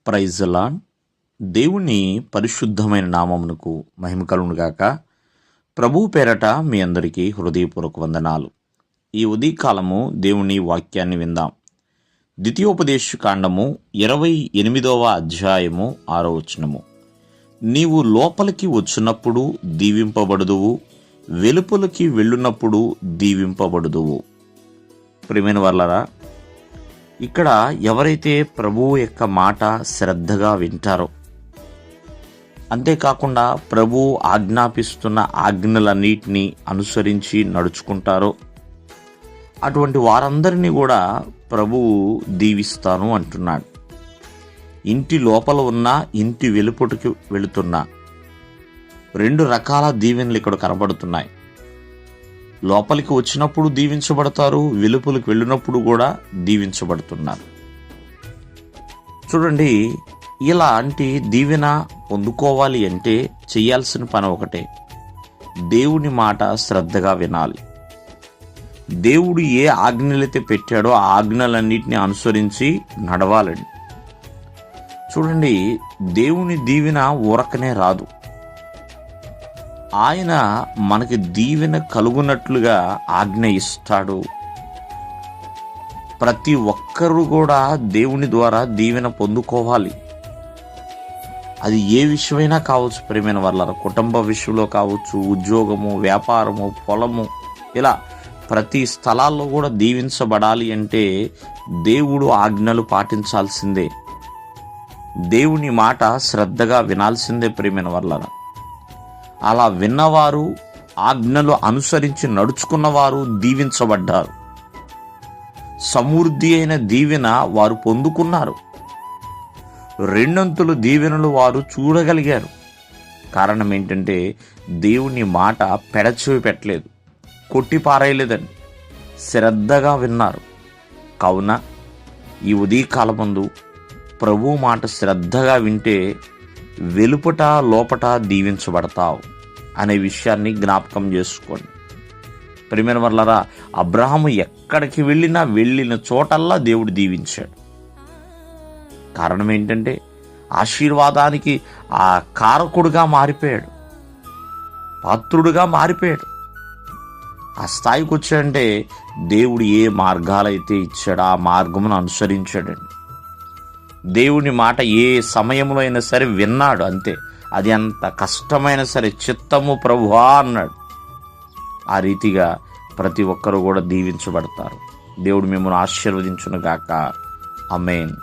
Praise the lord. దేవుని పరిశుద్ధమైన నామమునకు మహిమ కలుగును గాక. ప్రభువు పేరట మీ అందరికీ హృదయపూర్వక వందనాలు. ఈ ఉదయకాలము దేవుని వాక్యాన్ని విందాం. ద్వితీయోపదేశ కాండము 28వ అధ్యాయము 6వ వచనము. నీవు లోపలికి వచ్చినప్పుడు దీవింపబడుదువు, వెలుపలికి వెళ్ళునప్పుడు దీవింపబడుదువు. ప్రియమైన వాళ్ళరా, ఇక్కడ ఎవరైతే ప్రభువు యొక్క మాట శ్రద్ధగా వింటారో, అంతేకాకుండా ప్రభువు ఆజ్ఞాపిస్తున్న ఆజ్ఞలన్నిటినీ అనుసరించి నడుచుకుంటారో, అటువంటి వారందరినీ కూడా ప్రభువు దీవిస్తాను అంటున్నాడు. ఇంటి లోపల ఉన్న, ఇంటి వెలుపటికి వెళుతున్న 2 రకాల దీవెనలు ఇక్కడ కనబడుతున్నాయి. లోపలికి వచ్చినప్పుడు దీవించబడతారు, వెలుపలికి వెళ్ళినప్పుడు కూడా దీవించబడుతున్నారు. చూడండి, ఇలాంటి దీవెన పొందుకోవాలి అంటే చేయాల్సిన పని ఒకటే, దేవుని మాట శ్రద్ధగా వినాలి. దేవుడు ఏ ఆజ్ఞలైతే పెట్టాడో ఆ ఆజ్ఞలన్నింటినీ అనుసరించి నడవాలండి. చూడండి, దేవుని దీవెన ఊరకనే రాదు. ఆయన మనకి దీవెన కలుగునట్లుగా ఆజ్ఞ ఇస్తాడు. ప్రతి ఒక్కరూ కూడా దేవుని ద్వారా దీవెన పొందుకోవాలి. అది ఏ విషయమైనా కావచ్చు. ప్రియమైన వాళ్ళ కుటుంబ విషయంలో కావచ్చు, ఉద్యోగము, వ్యాపారము, పొలము, ఇలా ప్రతి స్థలాల్లో కూడా దీవించబడాలి అంటే దేవుడు ఆజ్ఞలు పాటించాల్సిందే. దేవుని మాట శ్రద్ధగా వినాల్సిందే. ప్రియమైన వాళ్ళ అలా విన్నవారు, ఆజ్ఞలు అనుసరించి నడుచుకున్నవారు దీవించబడ్డారు. సమృద్ధి అయిన దీవెన వారు పొందుకున్నారు. 2 దీవెనలు వారు చూడగలిగారు. కారణం ఏంటంటే దేవుని మాట పెడచెవి పెట్టలేదు, కొట్టిపారేయలేదండి, శ్రద్ధగా విన్నారు. కావున ఈ ఉదయకాలమందు ప్రభు మాట శ్రద్ధగా వింటే వెలుపట లోపట దీవించబడతావు అనే విషయాన్ని జ్ఞాపకం చేసుకోండి. ప్రియమైన వాళ్ళరా, అబ్రహాము ఎక్కడికి వెళ్ళిన చోటల్లా దేవుడు దీవించాడు. కారణం ఏంటంటే ఆశీర్వాదానికి ఆ కారకుడుగా మారిపోయాడు, పాత్రుడుగా మారిపోయాడు. ఆ స్థాయికి వచ్చాడంటే దేవుడు ఏ మార్గాలైతే ఇచ్చాడో ఆ మార్గమును అనుసరించాడండి. దేవుని మాట ఏ సమయంలో అయినా సరే విన్నాడు. అంతే, అది ఎంత కష్టమైనా సరే చిత్తము ప్రభువా అన్నాడు. ఆ రీతిగా ప్రతి ఒక్కరూ కూడా దీవించబడతారు. దేవుడు మిమ్మల్ని ఆశీర్వదించును గాక. ఆమేన్.